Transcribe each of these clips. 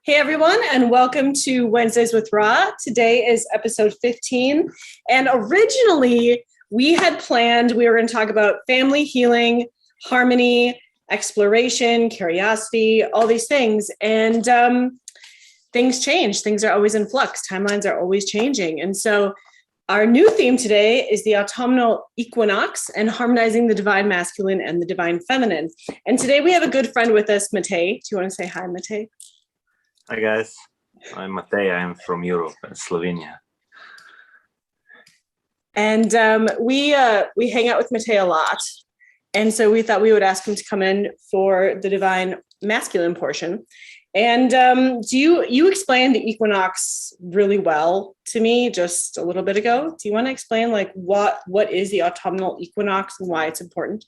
Hey everyone, and welcome to Wednesdays with Ra. Today is episode 15, and originally we had planned we were going to talk about family healing, harmony, exploration, curiosity, all these things, and things change. Things are always in flux. Timelines are always changing, and so our new theme today is the Autumnal Equinox and harmonizing the divine masculine and the divine feminine. And today we have a good friend with us, Matej. Do you want to say hi, Matej? Hi guys, I'm Matej. I'm from Europe, Slovenia. And we hang out with Matej a lot. And so we thought we would ask him to come in for the divine masculine portion. And do you explained the equinox really well to me just a little bit ago. Do you want to explain like what is the autumnal equinox and why it's important?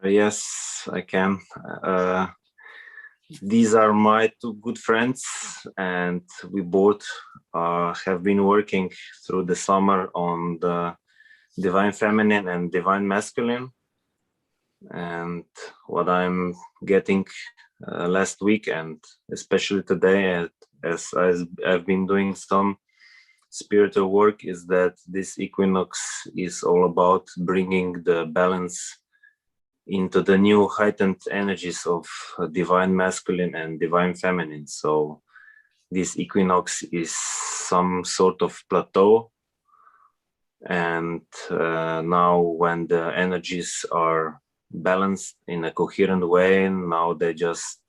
Yes, I can. These are my two good friends, and we both have been working through the summer on the divine feminine and divine masculine. And what I'm getting last week, and especially today, as I've been doing some spiritual work, is that this equinox is all about bringing the balance into the new heightened energies of divine masculine and divine feminine. So this equinox is some sort of plateau. And now when the energies are balanced in a coherent way, now they just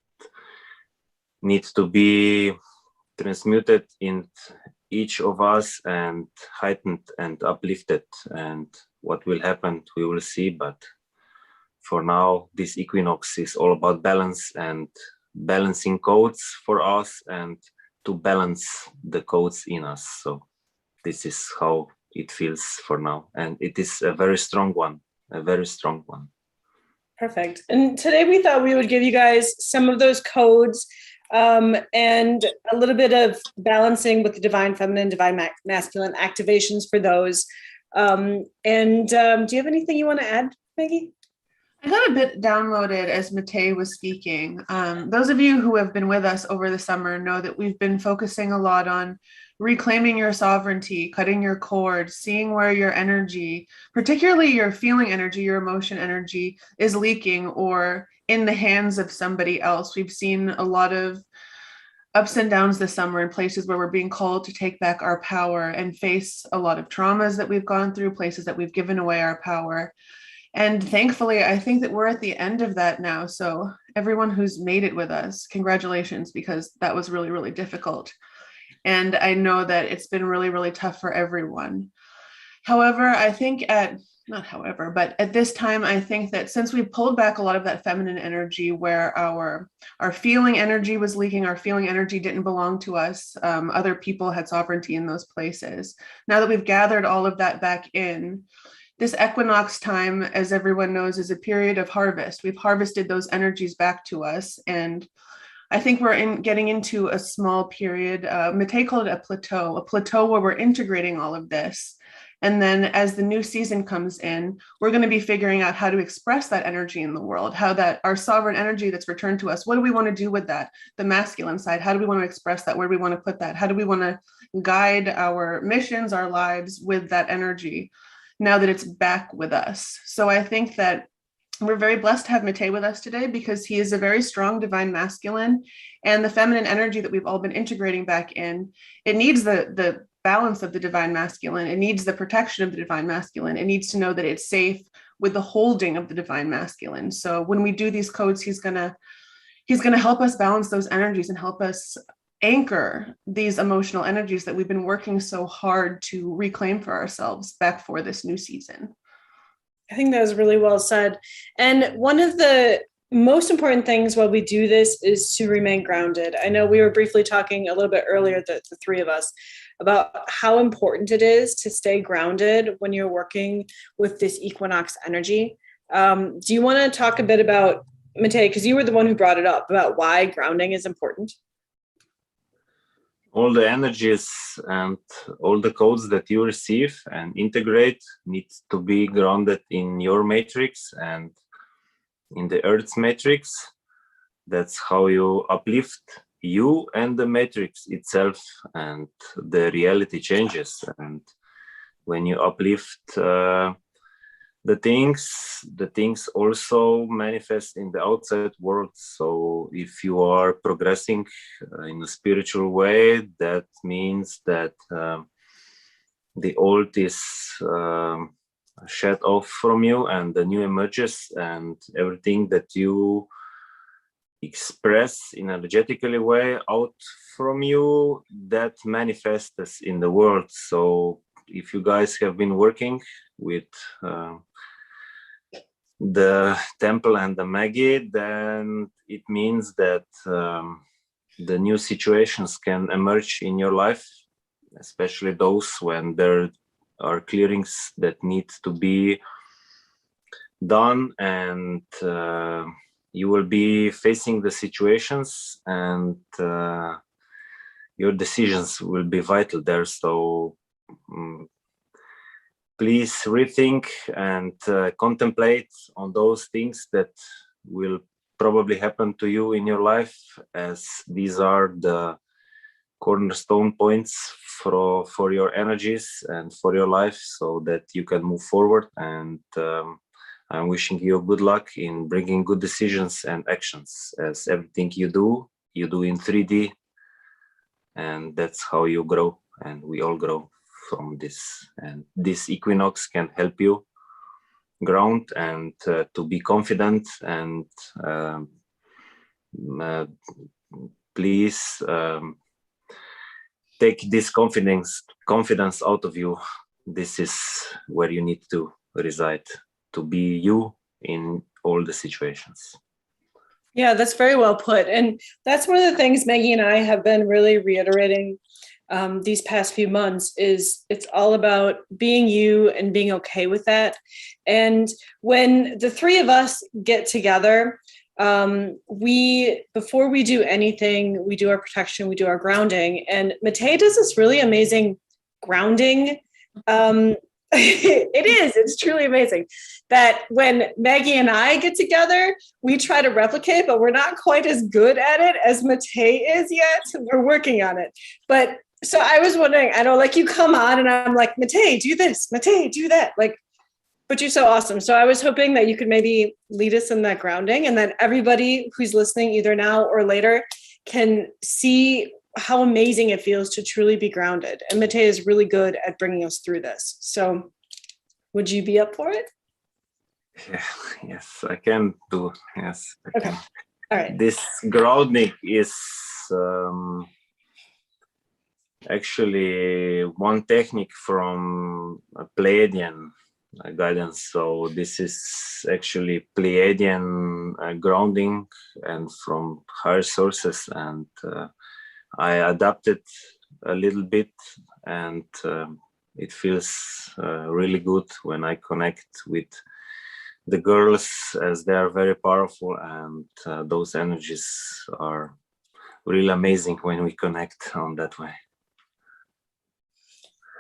need to be transmuted in each of us and heightened and uplifted. And what will happen, we will see. But for now, this equinox is all about balance and balancing codes for us and to balance the codes in us. So this is how it feels for now. And it is a very strong one, Perfect. And today we thought we would give you guys some of those codes and a little bit of balancing with the divine feminine, divine masculine activations for those. Do you have anything you want to add, Maggie? I got a bit downloaded as Matej was speaking. Those of you who have been with us over the summer know that we've been focusing a lot on reclaiming your sovereignty, cutting your cords, seeing where your energy, particularly your feeling energy, your emotion energy, is leaking or in the hands of somebody else. We've seen a lot of ups and downs this summer in places where we're being called to take back our power and face a lot of traumas that we've gone through, places that we've given away our power. And thankfully, I think that we're at the end of that now. So everyone who's made it with us, congratulations, because that was really, really difficult. And I know that it's been really, really tough for everyone. However, I think at this time, I think that since we pulled back a lot of that feminine energy where our feeling energy was leaking, our feeling energy didn't belong to us, other people had sovereignty in those places. Now that we've gathered all of that back in, this equinox time, as everyone knows, is a period of harvest. We've harvested those energies back to us. And I think we're getting into a small period. Matej called it a plateau where we're integrating all of this. And then as the new season comes in, we're going to be figuring out how to express that energy in the world, how that our sovereign energy that's returned to us, what do we want to do with that? The masculine side, how do we want to express that? Where do we want to put that? How do we want to guide our missions, our lives with that energy now that it's back with us? So I think that we're very blessed to have Matej with us today because he is a very strong divine masculine, and the feminine energy that we've all been integrating back in, it needs the balance of the divine masculine. It needs the protection of the divine masculine. It needs to know that it's safe with the holding of the divine masculine. So when we do these codes, he's gonna help us balance those energies and help us anchor these emotional energies that we've been working so hard to reclaim for ourselves back for this new season. I think that was really well said. And one of the most important things while we do this is to remain grounded. I know we were briefly talking a little bit earlier, the three of us, about how important it is to stay grounded when you're working with this equinox energy. Do you want to talk a bit about, Matej, because you were the one who brought it up, about why grounding is important? All the energies and all the codes that you receive and integrate need to be grounded in your matrix and in the Earth's matrix. That's how you uplift you and the matrix itself, and the reality changes. And when you uplift the things also manifest in the outside world. So if you are progressing in a spiritual way, that means that the old is shed off from you and the new emerges, and everything that you express in energetically way out from you, that manifests in the world. So if you guys have been working with the temple and the Maggie, then it means that the new situations can emerge in your life, especially those when there are clearings that need to be done, and you will be facing the situations, and your decisions will be vital there. So please rethink and contemplate on those things that will probably happen to you in your life, as these are the cornerstone points for your energies and for your life, so that you can move forward. And I'm wishing you good luck in bringing good decisions and actions, as everything you do in 3D, and that's how you grow, and we all grow from this. And this equinox can help you ground and to be confident, and please take this confidence out of you. This is where you need to reside, to be you in all the situations. Yeah, that's very well put. And that's one of the things Maggie and I have been really reiterating these past few months, is it's all about being you and being okay with that. And when the three of us get together, before we do anything, we do our protection, we do our grounding. And Matei does this really amazing grounding. It's truly amazing that when Maggie and I get together, we try to replicate, but we're not quite as good at it as Matei is yet. We're working on it. But so I was wondering, I know, like, you come on and I'm like, Matei, do this, Matei, do that. Like, but you're so awesome. So I was hoping that you could maybe lead us in that grounding, and then everybody who's listening either now or later can see how amazing it feels to truly be grounded. And Matei is really good at bringing us through this. So would you be up for it? Yeah, yes, I can do. Yes. Okay. All right. This grounding is actually one technique from Pleiadian guidance. So this is actually Pleiadian grounding and from higher sources, and I adapted a little bit, and it feels really good when I connect with the girls, as they are very powerful, and those energies are really amazing when we connect on that way.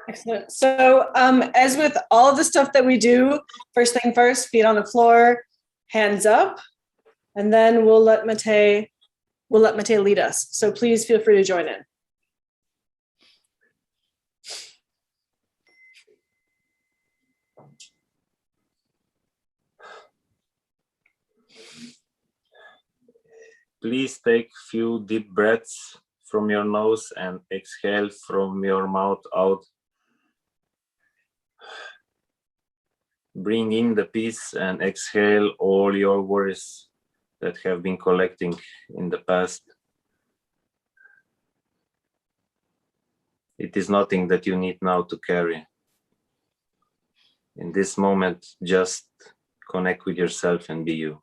Excellent. So as with all of the stuff that we do, first thing first, feet on the floor, hands up, and then we'll let Matei lead us. So please feel free to join in. Please take a few deep breaths from your nose and exhale from your mouth out. Bring in the peace and exhale all your worries that have been collecting in the past. It is nothing that you need now to carry. In this moment, just connect with yourself and be you.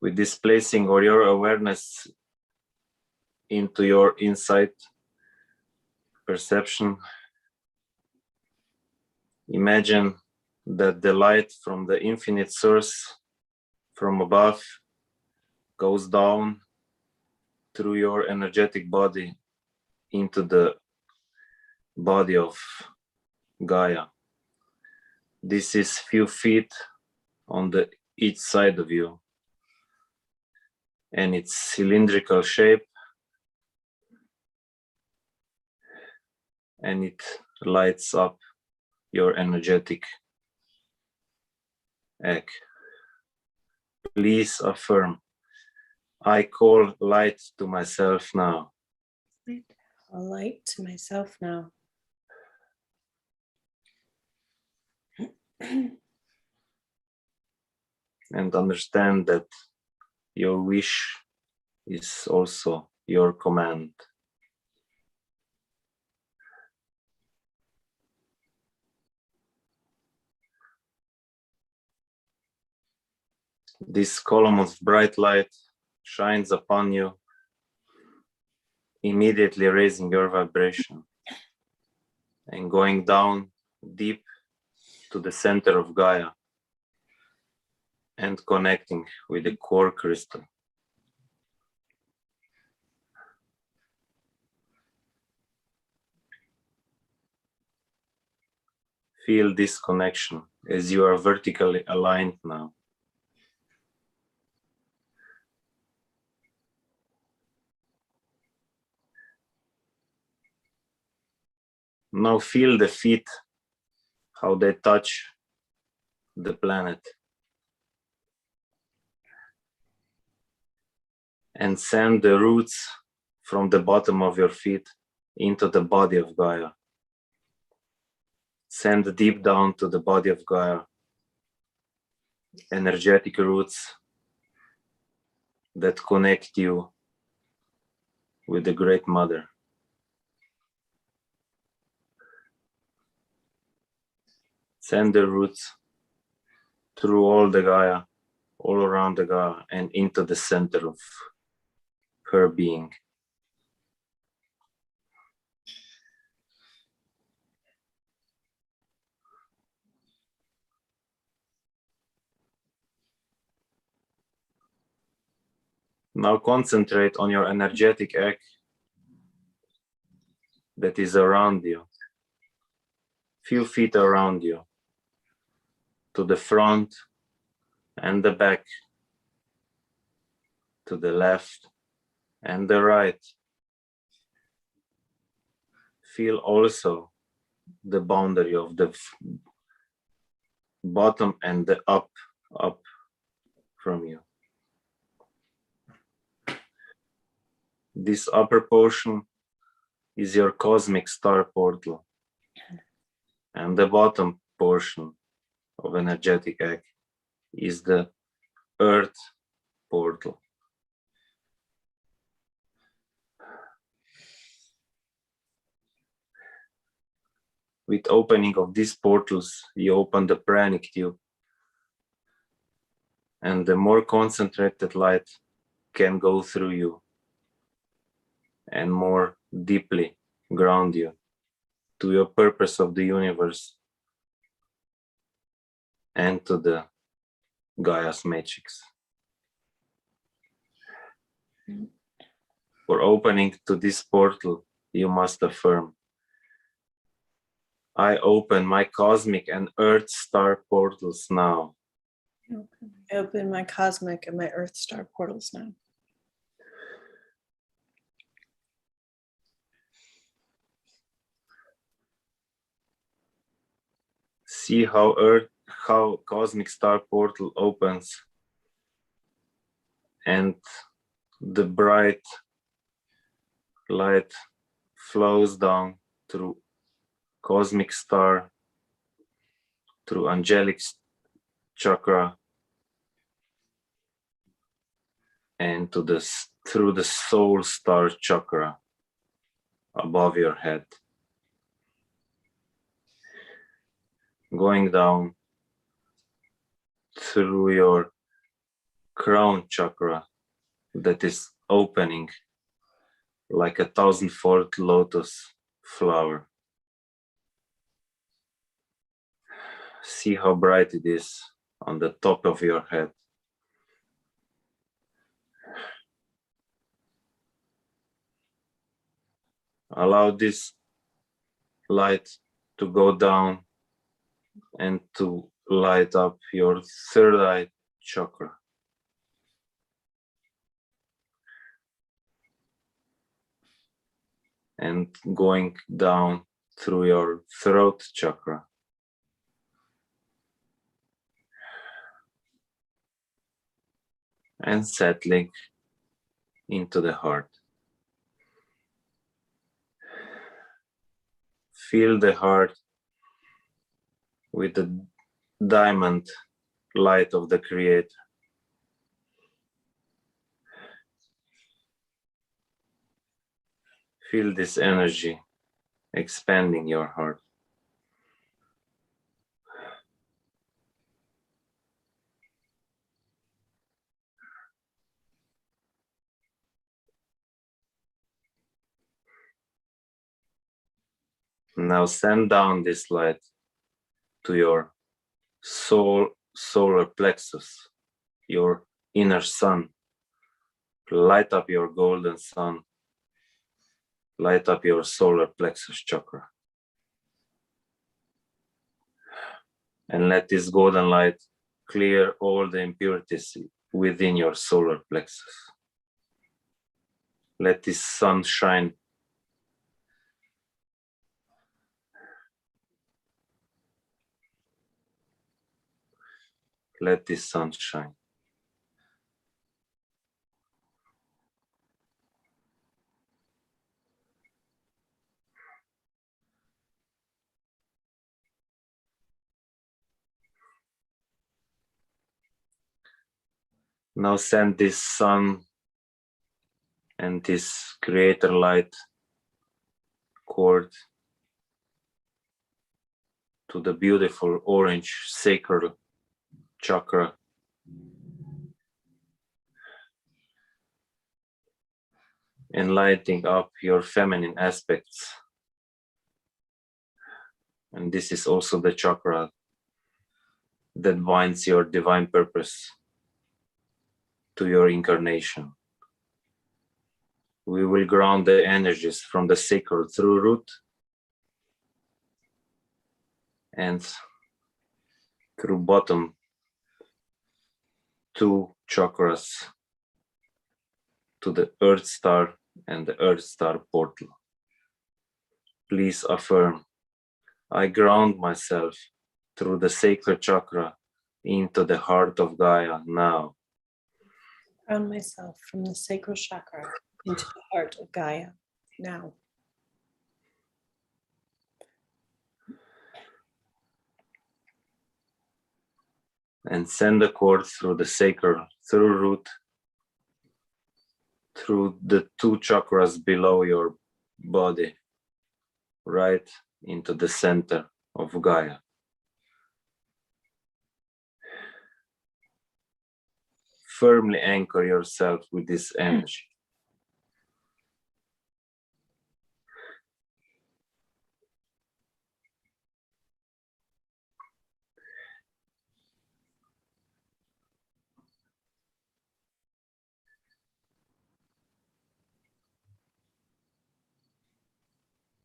With displacing or your awareness into your insight perception, imagine that the light from the infinite source from above goes down through your energetic body into the body of Gaia. This is few feet on each side of you, and its cylindrical shape, and it lights up your energetic egg. Please affirm, I call light to myself now. A light to myself now. And understand that your wish is also your command. This column of bright light shines upon you, immediately raising your vibration and going down deep to the center of Gaia and connecting with the core crystal. Feel this connection as you are vertically aligned now. Now feel the feet, how they touch the planet. And send the roots from the bottom of your feet into the body of Gaia. Send deep down to the body of Gaia energetic roots that connect you with the Great Mother. Send the roots through all the Gaia, all around the Gaia, and into the center of her being. Now concentrate on your energetic egg that is around you. Few feet around you, to the front and the back, to the left and the right. Feel also the boundary of the bottom and the up from you. This upper portion is your cosmic star portal, and the bottom portion of energetic egg is the earth portal. With opening of these portals, you open the pranic tube, and the more concentrated light can go through you and more deeply ground you to your purpose of the universe and to the Gaia's matrix. For opening to this portal, you must affirm, I open my cosmic and earth star portals now. I open my cosmic and my earth star portals now. See how cosmic star portal opens and the bright light flows down through cosmic star, through angelic chakra, and through the soul star chakra above your head, going down through your crown chakra that is opening like a 1,000-fold lotus flower. See how bright it is on the top of your head. Allow this light to go down and to light up your third eye chakra. And going down through your throat chakra. And settling into the heart. Fill the heart with the diamond light of the Creator. Feel this energy expanding your heart. Now send down this light to your solar plexus, your inner sun. Light up your golden sun. Light up your solar plexus chakra. And let this golden light clear all the impurities within your solar plexus. Let this sun shine. Let this sun shine. Now send this sun and this creator light cord to the beautiful orange sacral chakra. And lighting up your feminine aspects. And this is also the chakra that binds your divine purpose to your incarnation. We will ground the energies from the sacral through root and through bottom two chakras to the Earth Star and the Earth Star portal. Please affirm, I ground myself through the sacral chakra into the heart of Gaia now. Ground myself from the sacral chakra into the heart of Gaia now. And send the cord through the sacral, through root, through the two chakras below your body, right into the center of Gaia. Firmly anchor yourself with this energy.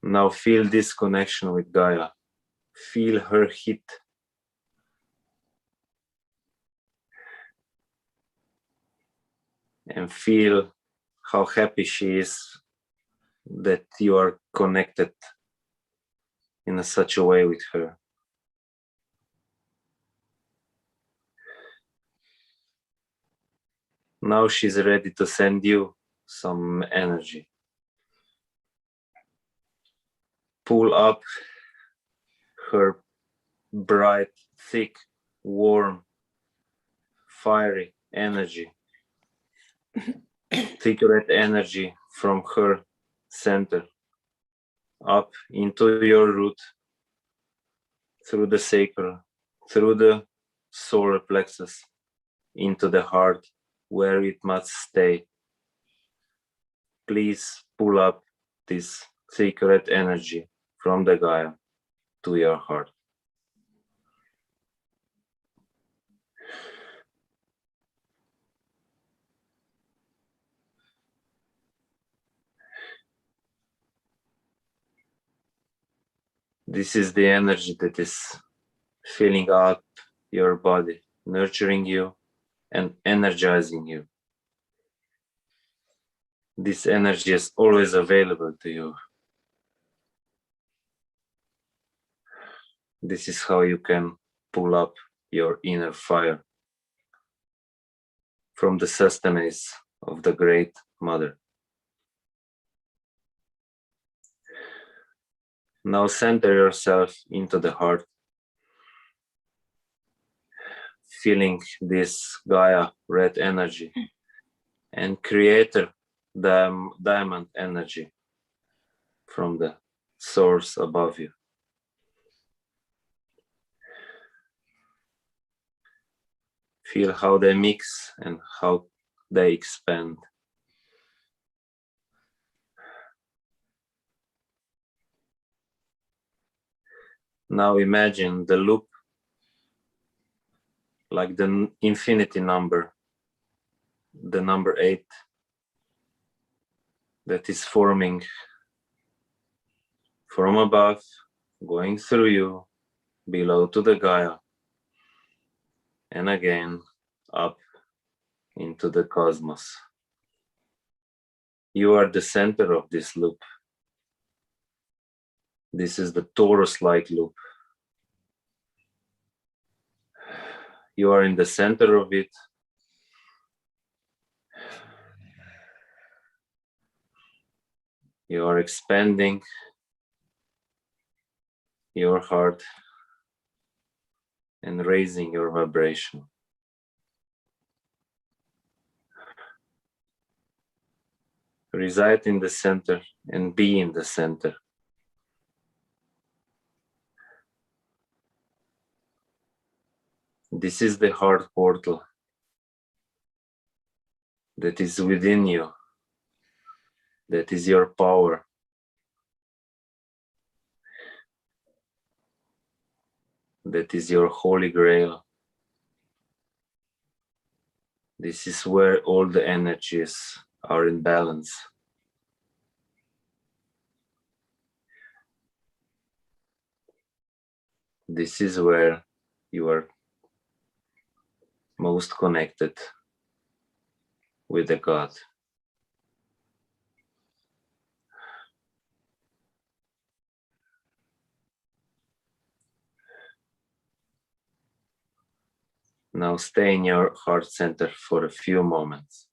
Now feel this connection with Gaia. Feel her heat. And feel how happy she is that you are connected in such a way with her. Now she's ready to send you some energy. Pull up her bright, thick, warm, fiery energy. Thick red energy from her center up into your root, through the sacral, through the solar plexus, into the heart where it must stay. Please pull up this thick red energy from the Gaia to your heart. This is the energy that is filling up your body, nurturing you and energizing you. This energy is always available to you. This is how you can pull up your inner fire from the sustenance of the Great Mother. Now center yourself into the heart, feeling this Gaia red energy and creator diamond energy from the source above you. Feel how they mix and how they expand. Now imagine the loop like the infinity number, the number 8, that is forming from above, going through you, below to the Gaia, and again up into the cosmos. You are the center of this loop. This is the torus-like loop. You are in the center of it. You are expanding your heart and raising your vibration. Reside in the center and be in the center. This is the heart portal that is within you. That is your power. That is your holy grail. This is where all the energies are in balance. This is where you are most connected with the God. Now stay in your heart center for a few moments.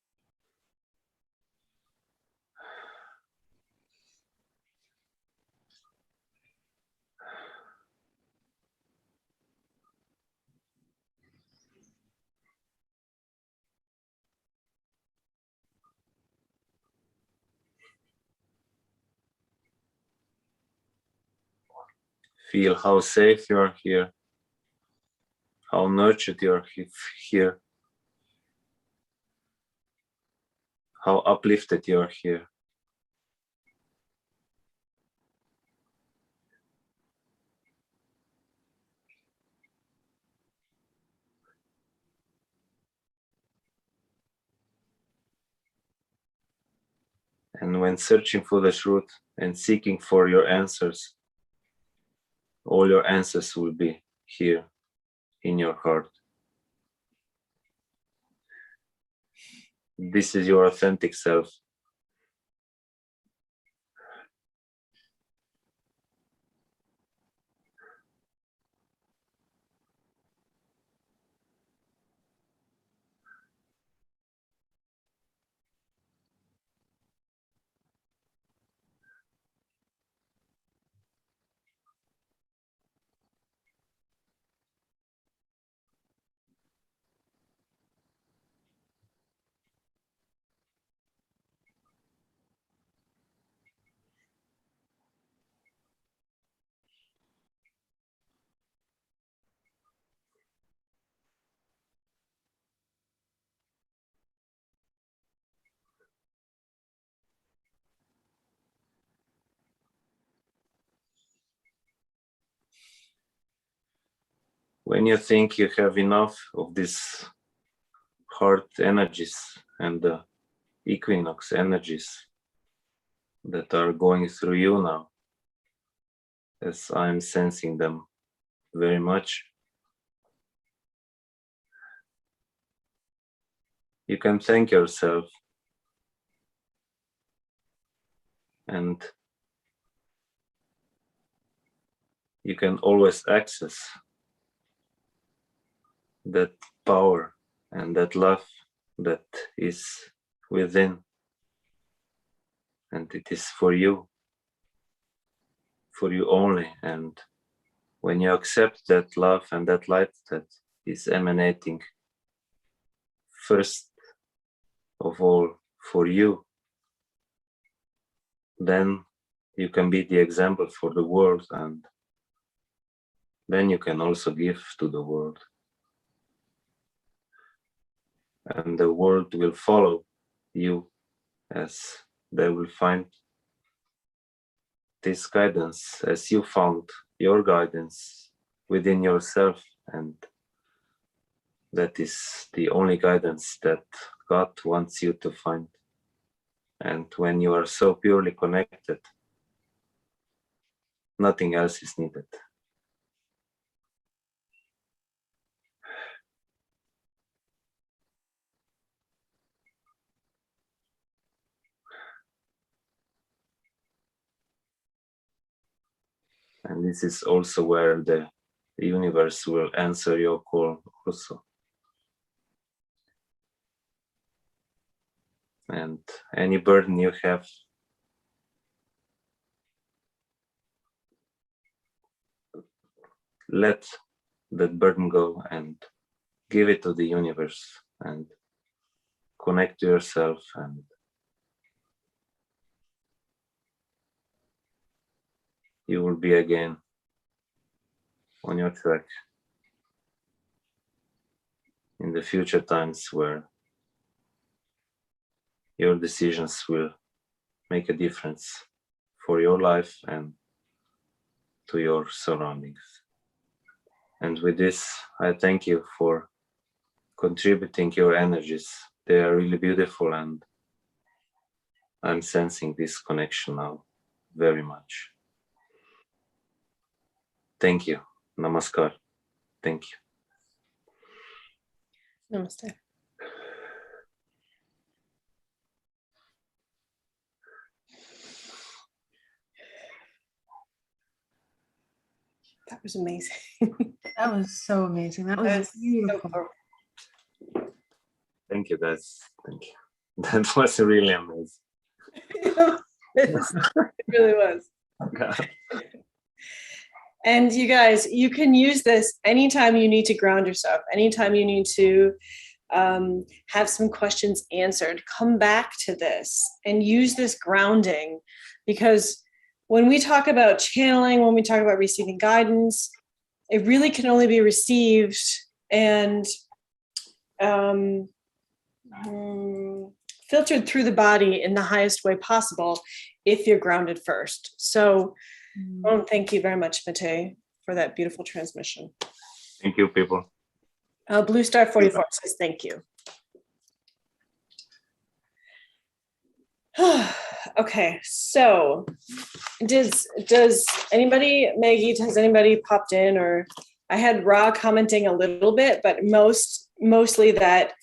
Feel how safe you are here, how nurtured you are here, how uplifted you are here. And when searching for the truth and seeking for your answers, all your answers will be here in your heart. This is your authentic self. When you think you have enough of these heart energies and the equinox energies that are going through you now, as I'm sensing them very much, you can thank yourself, and you can always access that power and that love that is within, and it is for you only. And when you accept that love and that light that is emanating first of all for you, then you can be the example for the world, and then you can also give to the world. And the world will follow you as they will find this guidance as you found your guidance within yourself. And that is the only guidance that God wants you to find. And when you are so purely connected, nothing else is needed. And this is also where the universe will answer your call also. And any burden you have, let that burden go and give it to the universe, and connect to yourself, and you will be again on your track in the future times where your decisions will make a difference for your life and to your surroundings. And with this, I thank you for contributing your energies. They are really beautiful, and I'm sensing this connection now very much. Thank you. Namaskar. Thank you. Namaste. That was amazing. That was so amazing. That was beautiful. So Thank you, guys. Thank you. That was really amazing. it really was. And you guys, you can use this anytime you need to ground yourself, anytime you need to have some questions answered. Come back to this and use this grounding, because when we talk about channeling, when we talk about receiving guidance, it really can only be received and filtered through the body in the highest way possible if you're grounded first. So thank you very much, Mate, for that beautiful transmission. Thank you, people. Blue Star 44 says thank you. Okay, so does anybody, Maggie, has anybody popped in? Or I had Ra commenting a little bit, but mostly that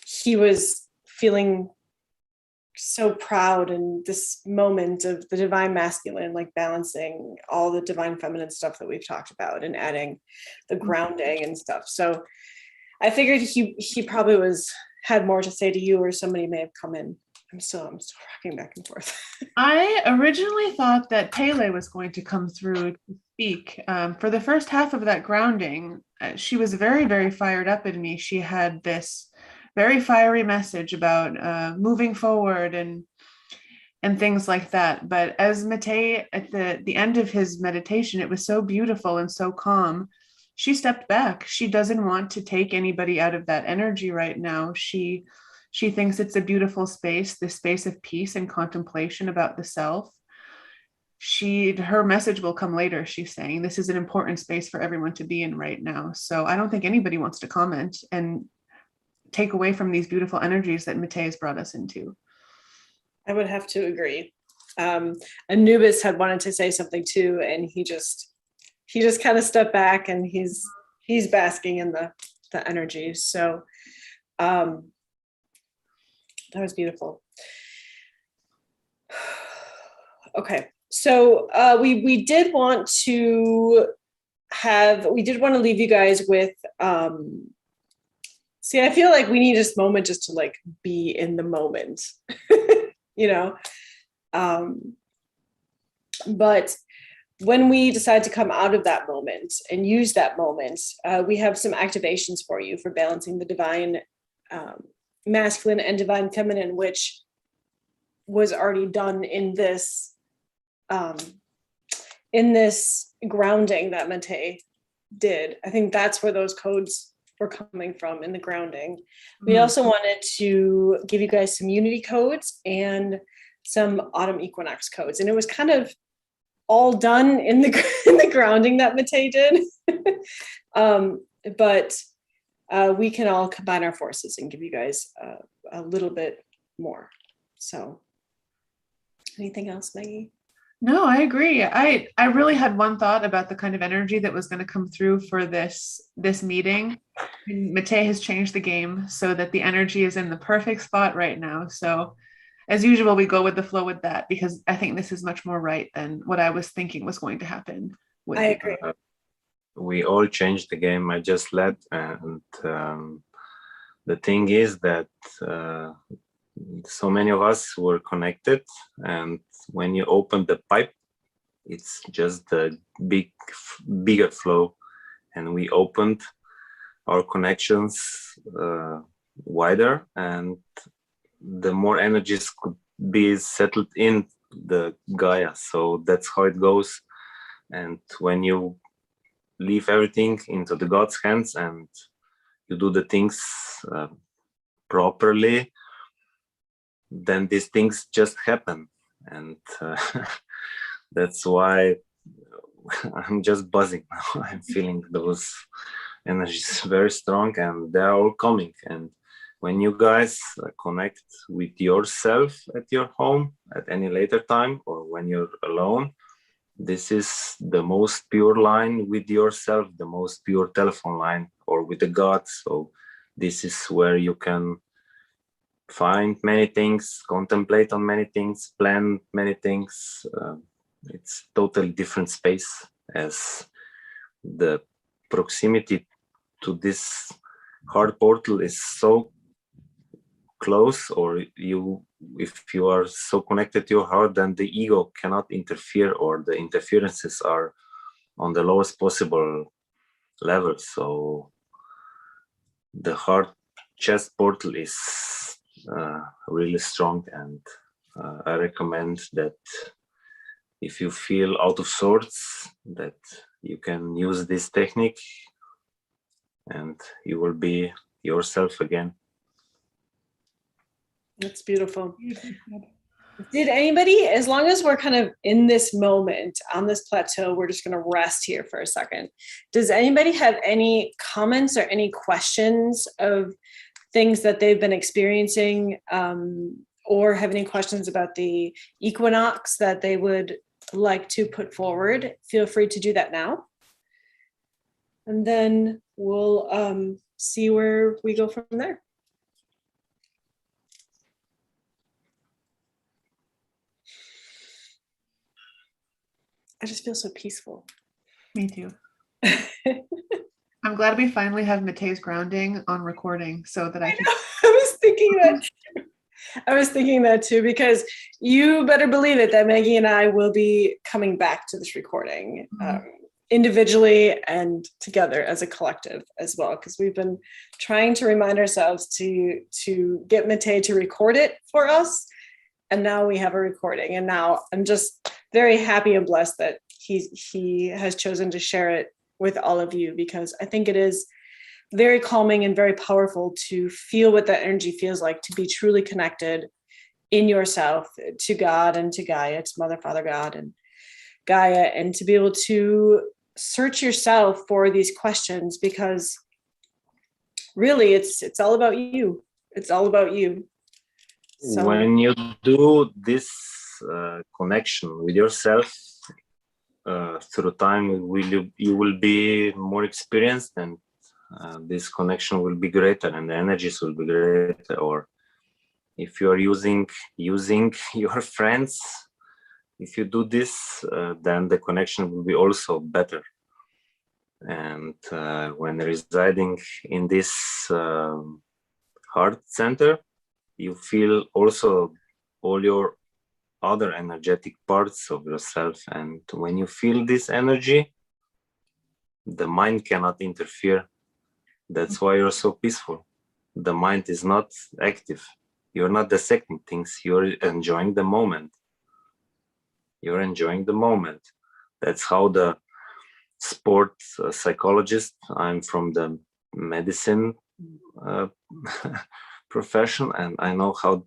he was feeling so proud in this moment of the divine masculine, like balancing all the divine feminine stuff that we've talked about and adding the grounding and stuff. So I figured he probably had more to say to you, or somebody may have come in. I'm still rocking back and forth. I originally thought that Pele was going to come through to speak. For the first half of that grounding, she was very, very fired up in me. She had this very fiery message about moving forward and things like that. But as Mate, at the end of his meditation, it was so beautiful and so calm. She stepped back. She doesn't want to take anybody out of that energy right now. She thinks it's a beautiful space, this space of peace and contemplation about the self. Her message will come later. She's saying this is an important space for everyone to be in right now. So I don't think anybody wants to comment and take away from these beautiful energies that Mate has brought us into. I would have to agree. Anubis had wanted to say something too, and he just kind of stepped back, and he's basking in the energy. So That was beautiful. Okay, so we did want to leave you guys with. See, I feel like we need this moment just to like be in the moment, you know. But when we decide to come out of that moment and use that moment, we have some activations for you for balancing the divine masculine and divine feminine, which was already done in this grounding that Mate did. I think that's where those codes were coming from in the grounding. We also wanted to give you guys some unity codes and some autumn equinox codes, and it was kind of all done in the grounding that Mate did. But we can all combine our forces and give you guys a little bit more. So anything else, Maggie? No, I agree. I really had one thought about the kind of energy that was going to come through for this meeting. And Mate has changed the game so that the energy is in the perfect spot right now. So as usual, we go with the flow with that, because I think this is much more right than what I was thinking was going to happen. I agree. We all changed the game. I just led, and the thing is that so many of us were connected, and when you open the pipe, it's just a bigger flow, and we opened our connections wider, and the more energies could be settled in the Gaia. So that's how it goes. And when you leave everything into the God's hands and you do the things properly, then these things just happen. And that's why I'm just buzzing now. I'm feeling those energies very strong, and they're all coming. And when you guys connect with yourself at your home at any later time, or when you're alone, this is the most pure line with yourself, the most pure telephone line, or with the God. So this is where you can find many things, contemplate on many things, plan many things. It's totally different space, as the proximity to this heart portal is so close, or if you are so connected to your heart, then the ego cannot interfere, or the interferences are on the lowest possible level. So the heart chest portal is really strong, and I recommend that if you feel out of sorts, that you can use this technique and you will be yourself again. That's beautiful. Did anybody, as long as we're kind of in this moment on this plateau, we're just going to rest here for a second. Does anybody have any comments or any questions of things that they've been experiencing, or have any questions about the equinox that they would like to put forward? Feel free to do that now. And then we'll see where we go from there. I just feel so peaceful. Me too. I'm glad we finally have Mate's grounding on recording so that I can. I was thinking that too, because you better believe it that Maggie and I will be coming back to this recording individually and together as a collective as well, because we've been trying to remind ourselves to get Mate to record it for us. And now we have a recording, and now I'm just very happy and blessed that he has chosen to share it with all of you, because I think it is very calming and very powerful to feel what that energy feels like, to be truly connected in yourself to God and to Gaia, to Mother, Father, God, and Gaia, and to be able to search yourself for these questions, because really it's all about you. It's all about you. So, when you do this connection with yourself through time, you will be more experienced, and this connection will be greater, and the energies will be greater. Or If you are using your friends, if you do this, then the connection will be also better. And when residing in this heart center, you feel also all your other energetic parts of yourself. And when you feel this energy, the mind cannot interfere. That's why you're so peaceful. The mind is not active. You're not dissecting things. You're enjoying the moment. You're enjoying the moment. That's how the sport psychologist, I'm from the medicine profession, and I know how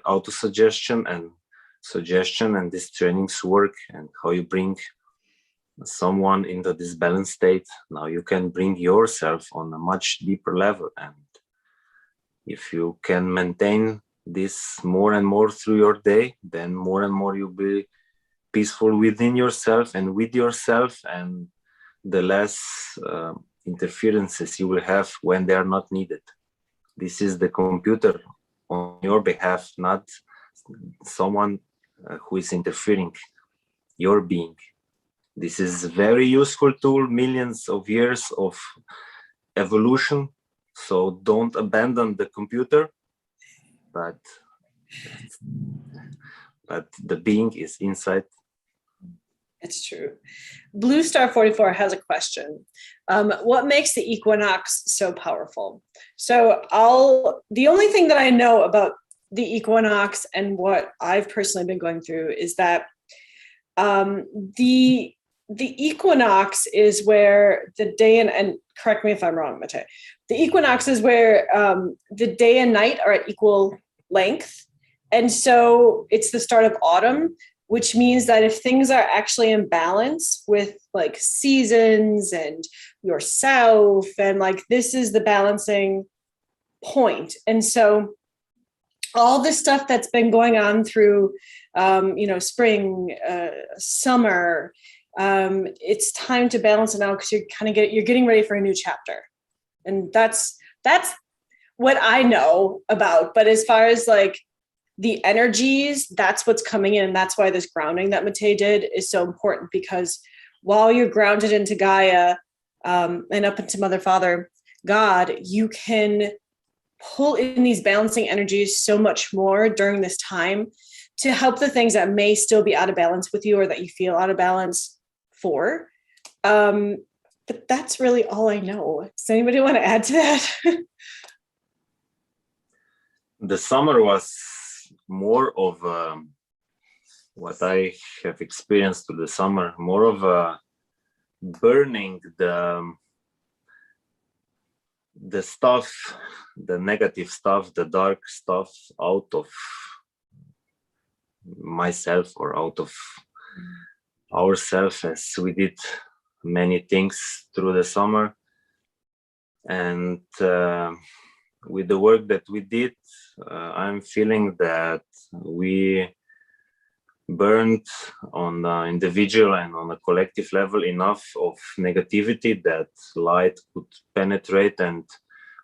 auto-suggestion and suggestion and these trainings work, and how you bring someone into this balanced state. Now you can bring yourself on a much deeper level, and if you can maintain this more and more through your day, then more and more you'll be peaceful within yourself and with yourself, and the less interferences you will have when they are not needed. This is the computer on your behalf, not someone who is interfering your being. This is a very useful tool, millions of years of evolution. So don't abandon the computer, but the being is inside. It's true. Blue Star 44 has a question. What makes the equinox so powerful? So the only thing that I know about the equinox and what I've personally been going through is that the equinox is where the day and correct me if I'm wrong, Mate. The equinox is where the day and night are at equal length. And so it's the start of autumn, which means that if things are actually in balance with like seasons and yourself, and like this is the balancing point. And so all the stuff that's been going on through, spring, summer, it's time to balance it out because you're getting ready for a new chapter. And that's what I know about. But as far as like the energies, that's what's coming in. And that's why this grounding that Mate did is so important, because while you're grounded into Gaia and up into Mother, Father, God, you can pull in these balancing energies so much more during this time to help the things that may still be out of balance with you or that you feel out of balance for. But that's really all I know. Does anybody want to add to that? The summer was more of what I have experienced through the summer, more of a burning the stuff, the negative stuff, the dark stuff out of myself or out of ourselves, as we did many things through the summer. And with the work that we did, I'm feeling that we burned on the individual and on a collective level enough of negativity that light could penetrate and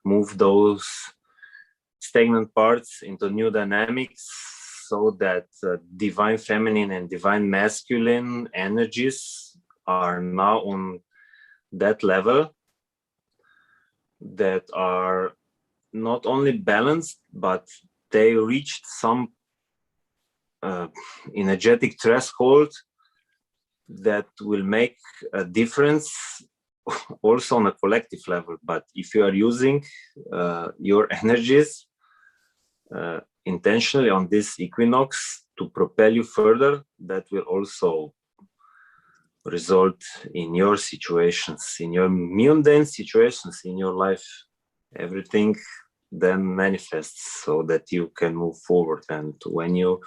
move those stagnant parts into new dynamics, so that divine feminine and divine masculine energies are now on that level, that are not only balanced, but they reached some energetic threshold that will make a difference also on a collective level. But if you are using your energies intentionally on this equinox to propel you further, that will also result in your situations, in your mundane situations in your life. Everything then manifests so that you can move forward. And when you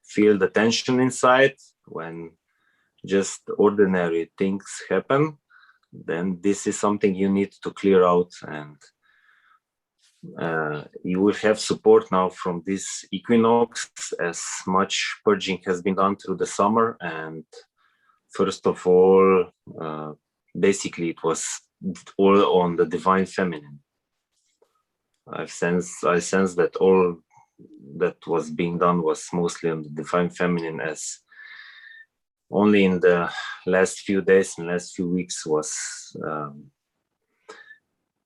feel the tension inside, when just ordinary things happen, then this is something you need to clear out. And you will have support now from this equinox, as much purging has been done through the summer. And first of all, basically it was all on the divine feminine. I sense that all that was being done was mostly on the divine feminine, as only in the last few days and last few weeks was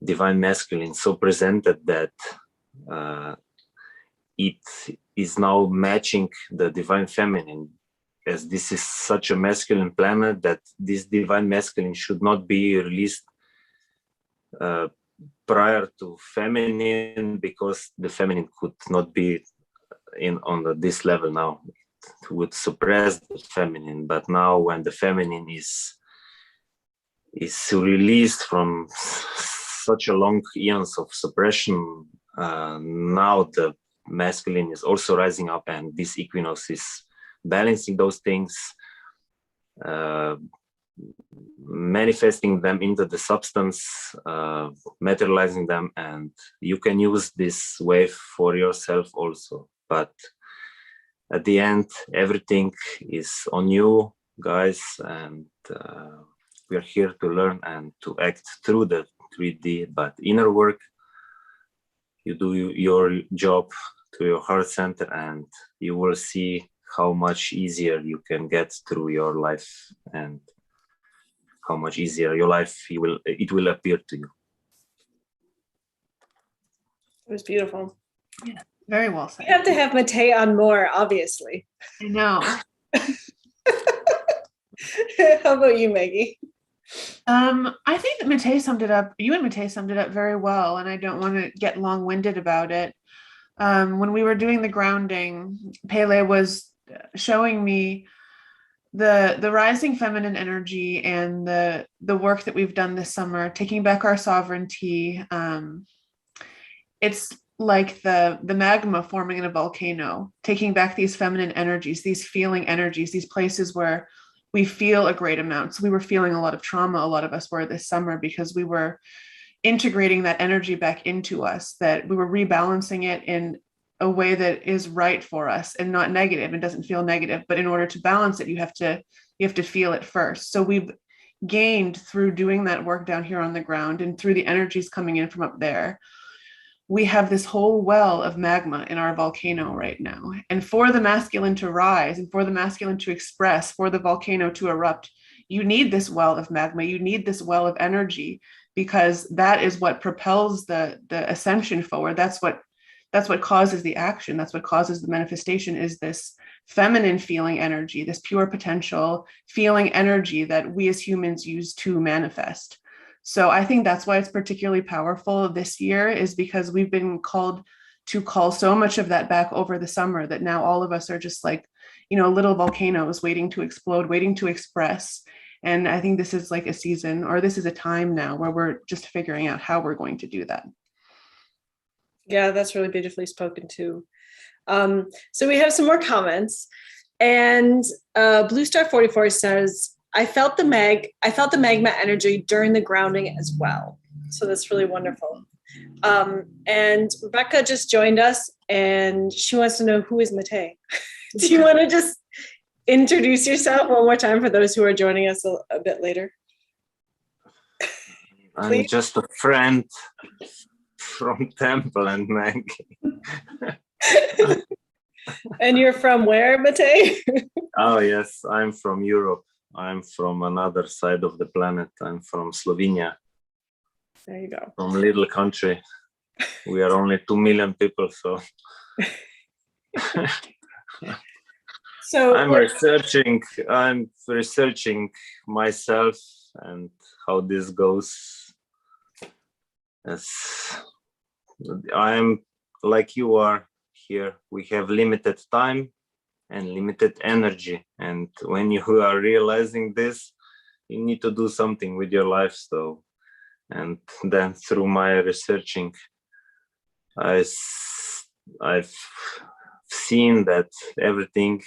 divine masculine so presented that it is now matching the divine feminine, as this is such a masculine planet that this divine masculine should not be released prior to feminine, because the feminine could not be on this level now. It would suppress the feminine, but now when the feminine is released from such a long eons of suppression, now the masculine is also rising up, and this equinox is balancing those things, manifesting them into the substance, materializing them, and you can use this wave for yourself also. But at the end, everything is on you guys, and we are here to learn and to act through the 3D, but inner work, you do your job to your heart center, and you will see how much easier you can get through your life, and how much easier your life it will appear to you. It was beautiful. Yeah, very well said. We have to have Matei on more, obviously. I know. How about you, Maggie? I think that Matei summed it up. You and Matei summed it up very well, and I don't want to get long-winded about it. When we were doing the grounding, Pele was showing me the rising feminine energy and the work that we've done this summer, taking back our sovereignty. It's like the magma forming in a volcano, taking back these feminine energies, these feeling energies, these places where we feel a great amount. So we were feeling a lot of trauma, a lot of us were this summer, because we were integrating that energy back into us, that we were rebalancing it in a way that is right for us and not negative and doesn't feel negative. But in order to balance it, you have to feel it first. So we've gained through doing that work down here on the ground, and through the energies coming in from up there, we have this whole well of magma in our volcano right now. And for the masculine to rise, and for the masculine to express, for the volcano to erupt, you need this well of magma, you need this well of energy, because that is what propels the ascension forward. That's what causes the action. That's what causes the manifestation, is this feminine feeling energy, this pure potential feeling energy that we as humans use to manifest. So I think that's why it's particularly powerful this year, is because we've been called to call so much of that back over the summer, that now all of us are just like, little volcanoes waiting to explode, waiting to express. And I think this is like a season, or this is a time now where we're just figuring out how we're going to do that. Yeah, that's really beautifully spoken to. So we have some more comments, and Blue Star 44 says, I felt the magma energy during the grounding as well. So that's really wonderful. And Rebecca just joined us, and she wants to know, who is Matei? Do you want to just introduce yourself one more time for those who are joining us a bit later? I'm just a friend from Temple and Maggie. And you're from where, Matei? Oh, yes, I'm from Europe. I'm from another side of the planet. I'm from Slovenia. There you go. From a little country. We are only 2 million people, so. So I'm researching myself and how this goes. As I'm like you are here. We have limited time and limited energy, and when you are realizing this, you need to do something with your life. So, and then through my researching, I've seen that everything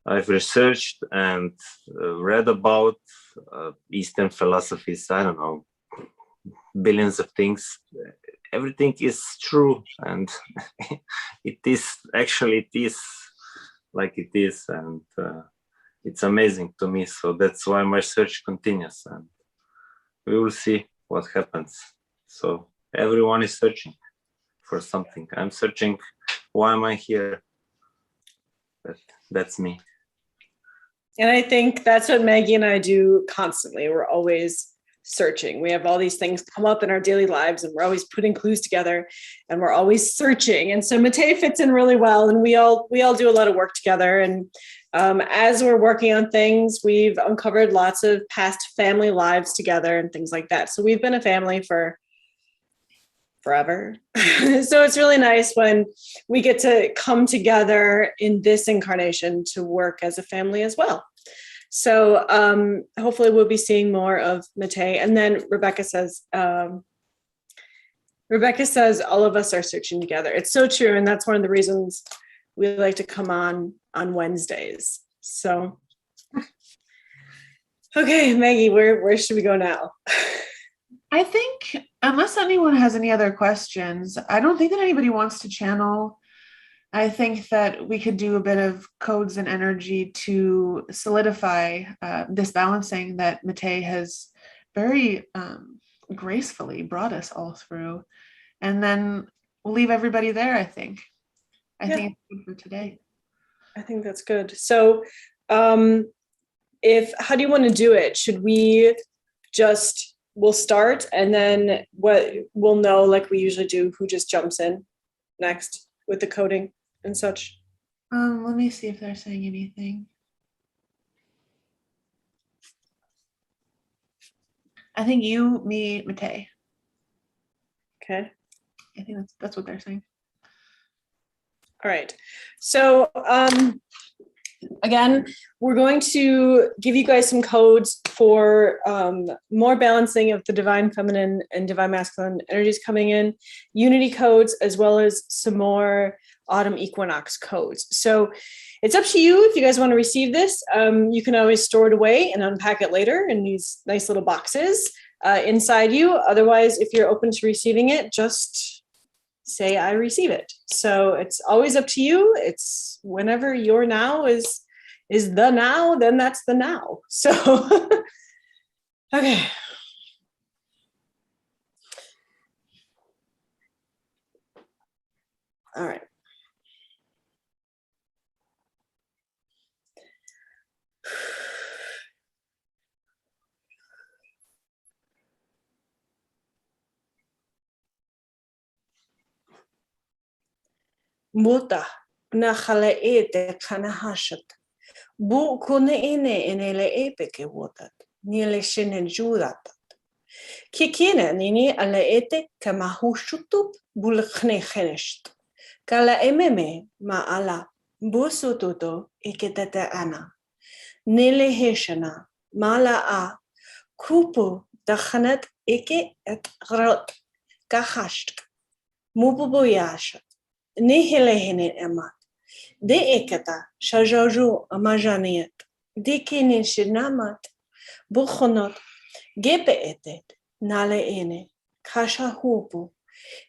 I've researched and read about Eastern philosophies, I don't know, billions of things, everything is true, and it is like it is, and it's amazing to me. So that's why my search continues, and we will see what happens. So everyone is searching for something. I'm searching why am I here? That's me. And I think that's what Maggie and I do constantly. We're always searching. We have all these things come up in our daily lives and we're always putting clues together and we're always searching. And so Matei fits in really well, and we all do a lot of work together. And as we're working on things, we've uncovered lots of past family lives together and things like that. So we've been a family for forever. So it's really nice when we get to come together in this incarnation to work as a family as well. So hopefully we'll be seeing more of Matei. And then Rebecca says all of us are searching together. It's so true. And that's one of the reasons we like to come on Wednesdays. So, okay, Maggie, where should we go now? I think, unless anyone has any other questions, I don't think that anybody wants to channel. I think that we could do a bit of codes and energy to solidify this balancing that Matei has very gracefully brought us all through. And then we'll leave everybody there, I think. I think it's good for today. I think that's good. So how do you want to do it? Should we we'll start and then we'll know, like we usually do, who just jumps in next with the coding and such? Let me see if they're saying anything. I think you, me, Matei. Okay. I think that's what they're saying. All right. So again, we're going to give you guys some codes for more balancing of the divine feminine and divine masculine energies coming in, unity codes, as well as some more autumn equinox codes. So it's up to you if you guys want to receive this. You can always store it away and unpack it later in these nice little boxes inside you. Otherwise, if you're open to receiving it, just say I receive it. So it's always up to you. It's whenever your now is the now, then that's the now. So okay. All right. Muta na khala ete kana hashat. Bu kone ene le epeke wotat. Nile shinen judat. Kikina nini ala ete kamahushutup bulkhne khenesht. Kala ememe ma ala busututo iketete ana. Nile heshana mala a kupu dakhanat ike et grot kahasht. Mububuyashat. Nihilehine emat. De ekata shajaju amajaniet. De kinin shinamat. Bukhonot. Gepe etet. Nale ene. Kasha hupu.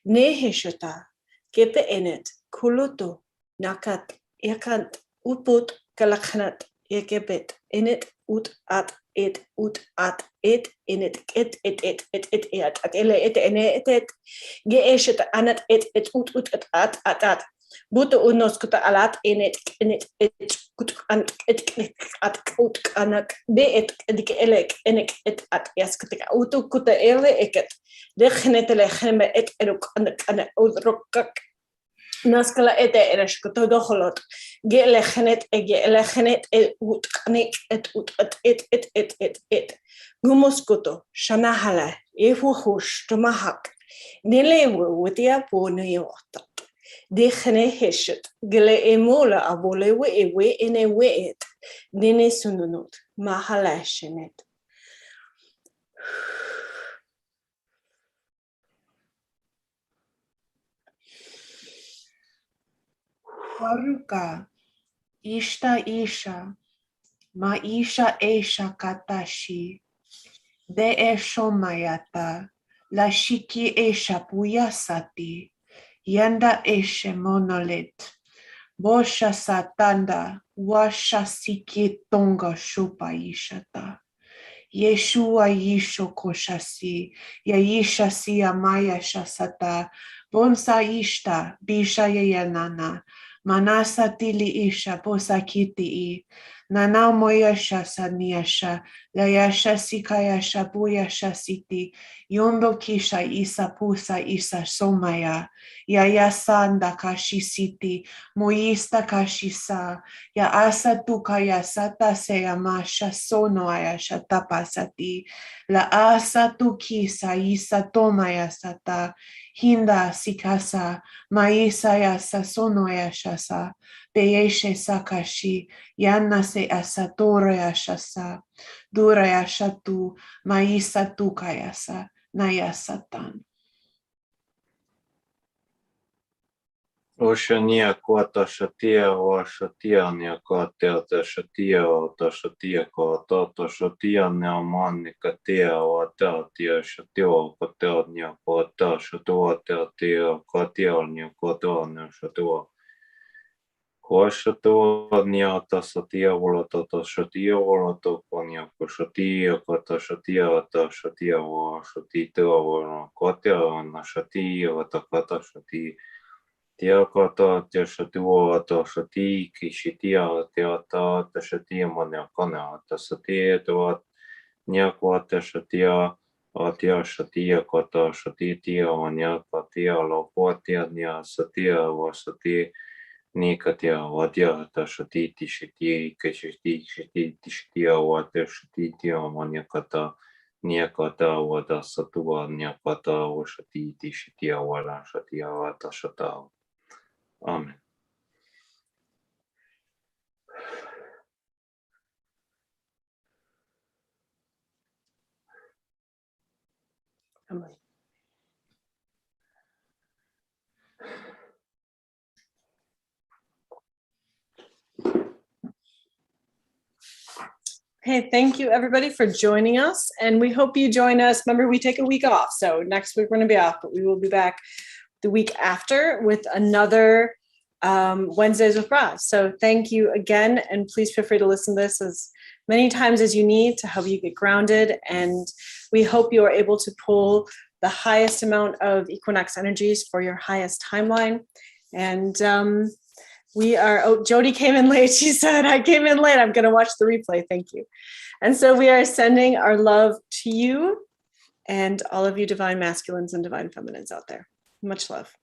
Nehishata. Gepe enet. Kulutu. Nakat. Yakant. Uput. Kalakhanat. Ekebet. Enet. Ut at. Et. Ut at. Et. Enet. Et. At ele et ene et. Geeshet anat et ut at. Buto unoskuta alat enet et kut an et at ut anak be et dik elek enek et at yaskata utu kuta ele eket. De genetele gemme et eruk anak udrokak. Naskala ete ereshkuto doholot. Gele genet egele genet ut anek et ut et. Gumuskuto shanahala efuhush tomahak. Nilewu witia poniota. Dechene heshet, gele emola abolewe ewe ene weet, dine sununut, mahalashenet. Waruka, ishta isha, maisha esha katashi, de eshomayata, la shiki esha puyasati. Yanda eshe monolit, bosha satanda, washa siki tonga shupa ishata. Yeshua Yisho Koshasi, Yaishasi Amaya Shasata, Bonsa Ishta, Bisha Yayanana, Manasa Tili Isha, Bosakiti, Nana Moyasha Saniasha, Layasha Sikayasha Buyasha Siti, Yondo Kisha Isa Pusa Isa Somaya, Yayasanda Kashi Siti, Moista Kashisa, Ya asa tukaya sata seyamasha sono ayasha tapasati. La asa tukisa isa tomaya sata. Hinda sikasa maisa yasa sono ayashasa. Beyeshe sakashi yana se asatore yashasa. Dura yashatu maisa tukayasa nayasatan. Oshania kota shatia wa shatia nia kotea te shatia o ta shatia ko ta shatia nia mani katea o ta tia shatia o kotea nia ko ta shatua te tia kotea nia kotea nia shatua. Ko shatua nia ta shatia wala ta shatia wala ta ko nia ko shatia ko ta shatia wa shatia wala kotea na shatia ta kata shatia. Tia kata te shatua ta shati ki shitia te ata te shatia mania kana ta shatia te wat nia kwa te shatia a tia shatia kata shati tia mania ka tia lo kwa tia nia shatia wa shati ni ka tia wa tia ta shati ti shati ki shati ti shatia wa te shati tia mania kata nia kata wa ta satua nia kata wa shati ti shatia wa la shatia wa ta shata. Amen. Amen. Okay, thank you everybody for joining us, and we hope you join us. Remember, we take a week off, so next week we're going to be off, but we will be back the week after with another Wednesdays with Roz. So thank you again, and please feel free to listen to this as many times as you need to help you get grounded, and we hope you are able to pull the highest amount of equinox energies for your highest timeline. And Jody came in late. She said, I came in late. I'm going to watch the replay. Thank you. And so we are sending our love to you and all of you divine masculines and divine feminines out there. Much love.